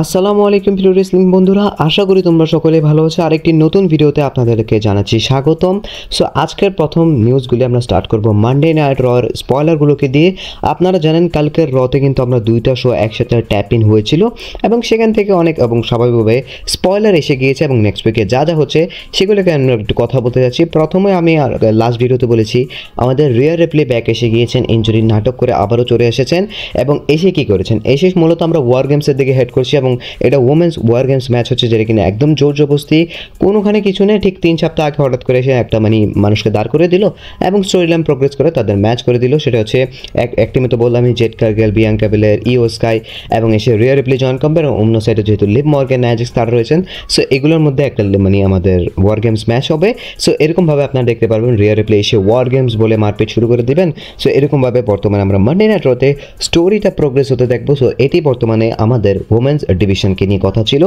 আসসালামু আলাইকুম প্রিয় রেসলিং বন্ধুরা, আশা করি তোমরা সকলে ভালো আছো। আরেকটি নতুন ভিডিওতে আপনাদেরকে জানাচ্ছি স্বাগতম। সো আজকের প্রথম নিউজগুলি আমরা স্টার্ট করব মানডে নাইট রর স্পয়লারগুলোকে দিয়ে। আপনারা জানেন কালকের রতে কিন্তু আমরা দুইটা শো একসাথে ট্যাপ ইন হয়েছিল এবং সেখান থেকে অনেক এবং স্বাভাবিকভাবে স্পয়লার এসে গিয়েছে এবং নেক্সট উইকে যা যা হচ্ছে সেগুলোকে আমরা একটু কথা বলতে যাচ্ছি। প্রথমে আমি লাস্ট ভিডিওতে বলেছি আমাদের রিয়ার রিপ্লে ব্যাক এসে গিয়েছেন, ইনজুরির নাটক করে আবারও চলে এসেছেন এবং এসে কি করেছেন, এসে মূলত আমরা ওয়ার গেমসের দিকে হেড করছি এবং এটা ওমেন্স ওয়ার গেমস ম্যাচ হচ্ছে, যেটা কিনা একদম জোর জবস্তি, কোনোখানে কিছু নেই। ঠিক 3 সপ্তাহ আগে হঠাৎ করে এসে একটা মানুষকে দাঁড় করে দিল এবং স্টোরি লাইন প্রোগ্রেস করে তাদের ম্যাচ করে দিল। সেটা হচ্ছে এক টিমে তো বললাম আমি জেড কার্গেল, বিয়াঙ্কা বেলের, ইও স্কাই এবং এসে রিয়ার রিপ্লে জয়েন করবে এবং অন্য সাইডে যেহেতু লিভ মর্গান, ম্যাজিক স্টার রয়েছেন। সো এগুলোর মধ্যে একটা আমাদের ওয়ার গেমস ম্যাচ হবে। সো এরকমভাবে আপনারা দেখতে পারবেন রিয়ার রিপ্লে এসে ওয়ার গেমস বলে মারপিট শুরু করে দিবেন। সো এরকমভাবে বর্তমানে আমরা মানডে নাইট রতে স্টোরিটা প্রোগ্রেস হতে দেখবো। সো এটি বর্তমানে আমাদের ওমেন্স ডিভিশনকে নিয়ে কথা ছিল।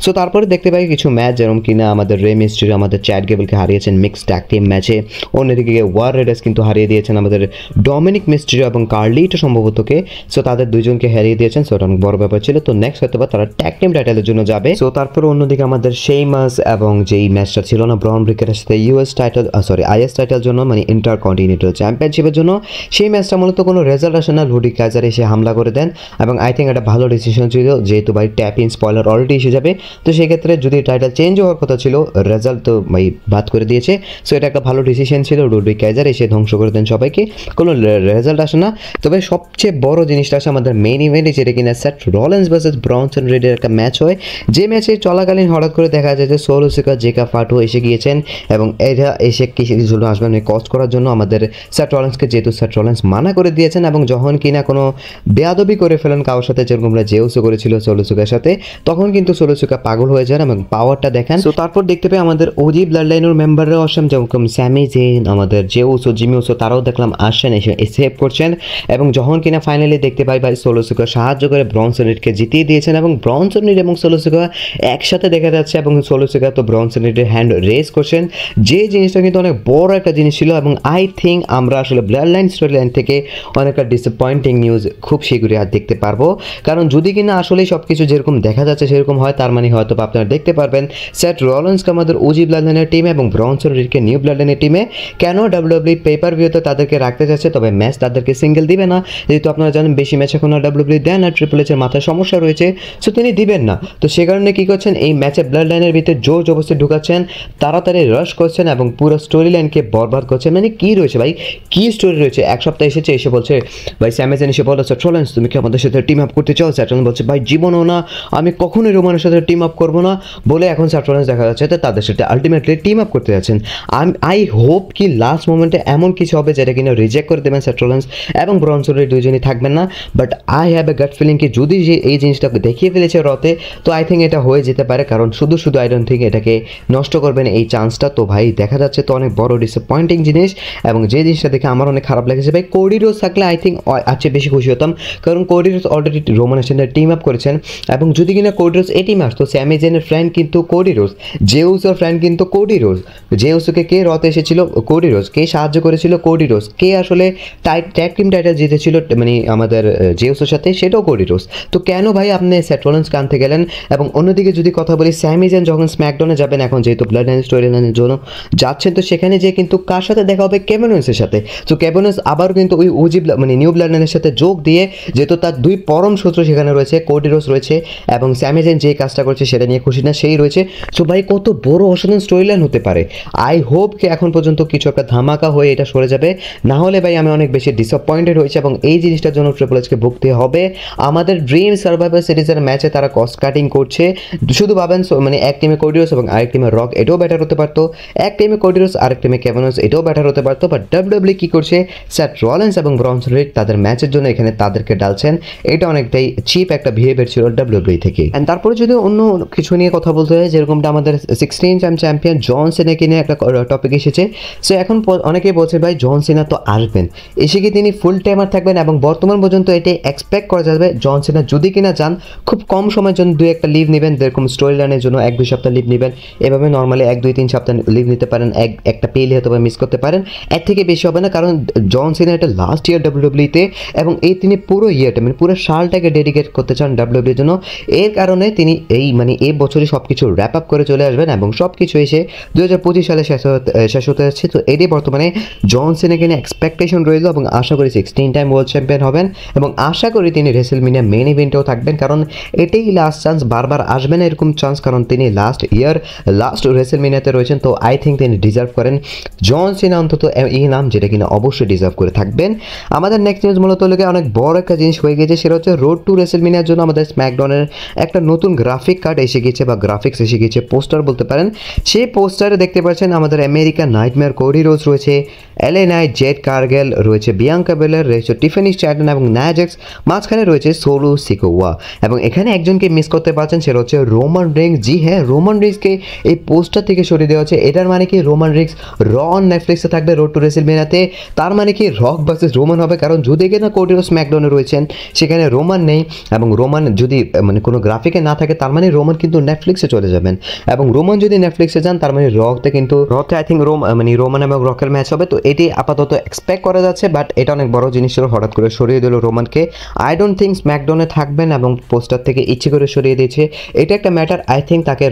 সো তারপরে দেখতে পাই কিছু ম্যাচ যেরকম কিনা আমাদের রে মিস্ট্রি আমাদের চ্যাট গেবলকে হারিয়েছেন মিক্সড ট্যাগ টিম ম্যাচে। অন্যদিকে ওয়ার রেডার্স কিন্তু হারিয়ে দিয়েছেন আমাদের ডমিনিক মিস্ট্রি এবং কার্লিটা সম্ভবতকে। সো তাদের দুইজনকে হারিয়ে দিয়েছেন। সো এটা অনেক বড় ব্যাপার ছিল। তো নেক্সট হয়তো বা তারা ট্যাগ টিম টাইটেলের জন্য যাবে। সো তারপরে অন্যদিকে আমাদের সেইমাস এবং যেই ম্যাচটা ছিল না ব্রন ব্রিকারের সাথে ইউএস টাইটেল আইএস টাইটেল জন্য ইন্টার কন্টিনেন্টাল চ্যাম্পিয়নশিপের জন্য, সেই ম্যাচটা মূলত কোনো রেজাল্ট আসে না। লুডি কাইজার এসে হামলা করে দেন এবং আই থিঙ্ক একটা ভালো ডিসিশন ছিল, যেহেতু ভাই ট্যাপ ইন স্পয়লার অলরেডি এসে যাবে। তো সেক্ষেত্রে যদি টাইটেল চেঞ্জ হওয়ার কথা ছিল, রেজাল্ট তো ভাই বাদ করে দিয়েছে। সো এটা একটা ভালো ডিসিশন ছিল। লুডি কাইজার এসে ধ্বংস করে দেন সবাইকে, কোনো রেজাল্ট আসে না। তবে সবচেয়ে বড় জিনিসটা আসে আমাদের মেইন ইভেন্টে, যেটা কিনা সেথ রলিন্স ভার্সেস ব্রনসন রিডের একটা ম্যাচ হয়। যে ম্যাচে চলাকালীন হঠাৎ করে দেখা যায় যে সোলো সিকা জেকা ফাটো এসে গিয়েছেন এবং এরা এসে কিছু আসবেন কস্ট করার জন্য আমাদের সেথ রলিন্সকে, যেহেতু সেথ রলিন্স মানা করে দিয়েছেন এবং যখন কিনা কোনো বেয়াদবি করে ফেলেন কারোর সাথে, যেরকম জেউসও করেছিল সোলো সিকার সাথে, তখন কিন্তু সোলো সিকা পাগল হয়ে যান এবং পাওয়ারটা দেখান। তো তারপর দেখতে পাই আমাদের ওজি ব্লাড লাইনের মেম্বাররাও আসেন, যেরকম স্যামি জেন, আমাদের জেউসো, জিমিউসো, তারাও দেখলাম আসছেন, এসে সেভ করছেন এবং যখন কিনা ফাইনালি দেখতে পাই ভাই সোলো সিকা সাহায্য করে ব্রনসন রিডকে জিতিয়ে দিয়েছেন এবং ব্রনসন রিড এবং সোলো সিকা একসাথে দেখা যাচ্ছে এবং সোলো সিকা তো ব্রনসন রিডের হ্যান্ড রেজ করছেন, যে জিনিসটা কিন্তু অনেক বড় একটা জিনিস ছিল। এবং আই থিঙ্ক আমরা আসলে ব্লাড লাইন স্টোরি লাইন থেকে অনেকটা ডিসঅ্যাপয়েন্টিং নিউজ খুব শীঘ্রই আর দেখতে পারবো। কারণ যদি কিনা আসলেই সব কিছু যেরকম দেখা যাচ্ছে সেরকম হয়, তার মানে হয়তো আপনারা দেখতে পারবেন সেথ রলিন্সকে আমাদের ওজি ব্লাড লাইনের টিমে এবং ব্রনসন রিডকে নিউ ব্লাড লাইনের টিমে। কেন ডাব্লিউডব্লিউ পেপার ভিউতে তাদেরকে রাখতে চাচ্ছে, তবে ম্যাচ তাদেরকে সিঙ্গেল দিবে না, যেহেতু আপনারা জানেন বেশি ম্যাচ এখন ডাব্লিউডব্লিউ দেন না, ট্রিপল এইচের মাথায় সমস্যা রয়েছে। সো তিনি দিবেন না। তো সে কারণে কী করছেন, এই ম্যাচে ব্লাড লাইনের ভিতরে জোর জবরদস্তি ঢুকাচ্ছেন, তাড়াতাড়ি রাশ করছেন এবং পুরো স্টোরি লাইনকে বরবাদ করছেন। মানে কী রয়েছে ভাই, কী স্টোরি রয়েছে? এক সপ্তাহ এসে বলছে ভাই স্যামেজন এসে বলো সেথ রলিন্স তুমি কি আমাদের সাথে টিম আপ করতে চাও? সেথ রলিন্স বলছে ভাই জীবনও না, আমি কখনোই রোমানের সাথে টিম আপ করবো না বলে এখন সেথ রলিন্স দেখা যাচ্ছে তাদের সাথে আলটিমেটলি টিম আপ করতে যাচ্ছেন। আই হোপ কি লাস্ট মোমেন্টে এমন কিছু হবে যেটা কিনা রিজেক্ট করে দেবেন সেথ রলিন্স এবং ব্রনসন রিড দুইজনই থাকবেন না। But I have a gut feeling কি যদি যে এই জিনিসটা দেখিয়ে ফেলেছে রতে, তো আই থিঙ্ক এটা হয়ে যেতে পারে। কারণ শুধু আই ডোন্ট থিঙ্ক এটাকে নষ্ট করবেন এই চান্সটা। তো ভাই দেখা যাচ্ছে তো অনেক বড় ডিসঅ্যাপয়েন্টিং জিনিস এবং যে জিনিসটা দেখে আমার অনেক খারাপ লেগেছে ভাই। কোডি রোজ থাকলে আই থিঙ্ক আজকে বেশি খুশি হতাম, কারণ কোডি রোজ অলরেডি রোমানের সাথে টিম আপ করেছেন এবং যদি কিনা কোডি রোজ এই টিম আসতো, স্যামি জেনের ফ্রেন্ড কিন্তু কোডি রোজ, জেউসের ফ্রেন্ড কিন্তু কোডি রোজ, জেউসকে কে রতে এসেছিল কোডি রোজ, কে সাহায্য করেছিল কোডি রোজ, কে আসলে ট্যাগ টিম টাইটেল জিতেছিল আমাদের জেউসের সাথে, সেটাও কোডি রোজ। তো কেন ভাই আপনি সেথ রলিন্সকে আনতে গেলেন? এবং অন্যদিকে যদি কথা বলি স্যামি জেন যখন স্ম্যাকডাউনে যাবেন, এখন যেহেতু ব্লাড লাইন স্টোরি লাইনের জন্য যাচ্ছেন, তো সেখানে যে কিন্তু কার সাথে দেখা হবে, কেভিন ওয়েন্সের সাথে। তো কেভিন ওয়েন্স আবারও কিন্তু ওই ওজি নিউ ব্লাড লাইনের সাথে যোগ দিয়ে, যেহেতু তার দুই পরম শত্রু সেখানে রয়েছে, কোডি রোজ রয়েছে এবং স্যামি জেন যে কাজটা করছে সেটা নিয়ে খুশি না সেই রয়েছে। সো ভাই কত বড় অসাধারণ স্টোরি লাইন হতে পারে। আই হোপ কি এখন পর্যন্ত কিছু একটা ধামাকা হয়ে এটা সরে যাবে, না হলে ভাই আমি অনেক বেশি ডিসঅ্যাপয়েন্টেড হয়েছি এবং এই জিনিসটার জন্য ট্রিপল এইচকে ভুগতে হবে। আমাদের ড্রিম সার্ভাইভার সিরিজের ম্যাচে তারা কস্ট কাটিং করছে, শুধু ভাবেন এক টিমে কোডি রোজ এবং আরেক টিমে রক, এটাও বেটার হতে পারতো। এক টিমে কোডি রোজ আরেক টিমে কেভিন ওয়েন্স, এটাও বেটার হতে পারতো। বাট ডাব্লিউডব্লিউ কি করছে, সেথ রলিন্স এবং ব্রনসন রিড তাদের ম্যাচের জন্য এখানে তাদেরকে ডালছেন। এটা অনেকটাই চিপ একটা বিহেভিয়ার ছিল ডাব্লিউডব্লিউ থেকে। এন্ড তারপরে যদি অন্য কিছু নিয়ে কথা বলতে হয়, যেরকমটা আমাদের 16 টাইম চ্যাম্পিয়ন জন সিনাকে নিয়ে একটা টপিক এসেছে। সো এখন অনেকেই বলছে ভাই জন সিনা তো আসবেন, এসে কি তিনি ফুল টাইমার থাকবেন? এবং বর্তমান পর্যন্ত এটাই এক্সপেক্ট করা যাবে জন সিনা যদি কিনা যান খুব কম সময়ের জন্য 2-1টা লিভ নেবেন, যেরকম স্টোরি লাইনের জন্য 1-2 সপ্তাহ লিভ নেবেন। এভাবে নর্মালি 1-2-3 সপ্তাহ লিভ নিতে পারেন, একটা পেলে হয়তো বা মিস করতে পারেন, এর থেকে বেশি হবে না। কারণ জন সিনা এটা লাস্ট ইয়ার ডাব্লিউডব্লিউতে এবং তিনি পুরো ইয়ারটা পুরো সালটাকে ডেডিকেট করতে চান ডাব্লিউডব্লিউর জন্য। এর কারণে তিনি এই বছরই সব কিছু র্যাপ আপ করে চলে আসবেন এবং সব কিছু এসে 2025 সালে শেষ হতে যাচ্ছে। তো এটি বর্তমানে জন সিনাকে নিয়ে এক্সপেকটেশন রইল এবং আশা করি 16 টাইম ওয়ার্ল্ড চ্যাম্পিয়ন হবেন এবং আশা করি তিনি রেসেলমেনিয়া মেইন ইভেন্টেও থাকবেন, কারণ এটাই লাস্ট চান্স, বারবার আসবে না এরকম চান্স, কারণ তিনি লাস্ট রেসেলমেনিয়াতে রয়েছেন। তো আই থিঙ্ক তিনি ডিজার্ভ করেন জন সিনা অন্তত এই নাম, যেটা কিনা অবশ্যই ডিজার্ভ করে থাকবেন। আমাদের নেক্সট নিউজ মূলত লোকে অনেক বড় একটা জিনিস হয়ে গেছে, সেটা হচ্ছে রোড টু রেসেলমেনিয়ার জন্য আমাদের স্ম্যাকডাউনের একটা নতুন গ্রাফিক কার্ড এসে গেছে বা গ্রাফিক্স এসে গেছে, পোস্টার বলতে পারেন। সেই পোস্টারে দেখতে পাচ্ছেন আমাদের আমেরিকান নাইটমেয়ার কোডি রোজ রয়েছে, এলএ নাইট, জেড কার্গেল রয়েছে, বিয়াঙ্কা বেলার রয়েছে, টিফানি স্ট্র্যাটন এবং ন্যাজাক্স, মাঝখানে রয়েছে সোলো সিকোয়া এবং এখানে একজনকে মিস করতে পারছেন, সেটা হচ্ছে রোমান রিংস। জি হ্যাঁ, রোমান রিংসকে এই পোস্টার থেকে সরিয়ে দেওয়া হচ্ছে। এটার মানে কি রোমান রিংস অন নেটফ্লিক্সে থাকবে রোড টু রেসেলমেনিয়াতে, তার মানে কি রক ভার্সেস রোমান হবে, কারণ যদি কিনা কোডি রোজ স্ম্যাকডাউনে রয়েছেন সেখানে রোমান নেই এবং রোমান যদি কোনো গ্রাফিকে না থাকে তার মানে রোমান কিন্তু নেটফ্লিক্সে চলে যাবেন এবং রোমান যদি নেটফ্লিক্সে যান তার মানে রতে আই থিঙ্ক রোমান এবং রকের ম্যাচ হবে। তো এটি আপাতত এক্সপেক্ট করা যাচ্ছে, বাট এটা অনেক বড় জিনিস ছিল, হঠাৎ করে সরিয়ে দিল রোমানকে। আই ডোন্ট থিঙ্ক স্ম্যাকডাউনে থাকবেন এবং পোস্টার থেকে ইচ্ছে করে সরিয়ে দিয়েছে, এটা একটা ম্যাটার। আই থিঙ্ক তাকে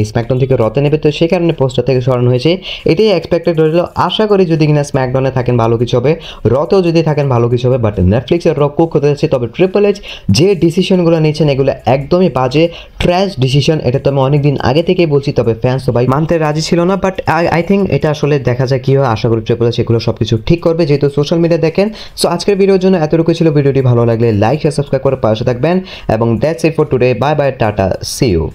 স্ম্যাকডাউন থেকে রতে নেবে, তো সেই কারণে পোস্টার থেকে সরানো হয়েছে, এটাই এক্সপেক্টেড রইল। আশা করি যদি কিনা স্ম্যাকডাউনে থাকেন ভালো কিছু হবে, রতেও যদি থাকেন ভালো কিছু হবে, বাট নেটফ্লিক্সের রক কুক হতে যাচ্ছে। তবে ট্রিপল এইচ যে ডিসিশনগুলো নিয়েছেন এগুলো একদমই বাজে, ট্র্যাশ ডিসিশন, এটা তো আমি অনেকদিন আগে থেকেই বলছি, তবে ফ্যান্স তো ভাই মানতে রাজি ছিল না, বাট আই থিঙ্ক এটা আসলে দেখা যায় কি হয়। আশা করি ট্রিপল এইচ এগুলো সব কিছু ঠিক করবে, যেহেতু সোশ্যাল মিডিয়া দেখেন। সো আজকের ভিডিওর জন্য এতটুকু ছিল, ভিডিওটি ভালো লাগলে লাইক শেয়ার সাবস্ক্রাইব করে পাশে থাকবেন এবং that's it for today, bye bye, tata, see you.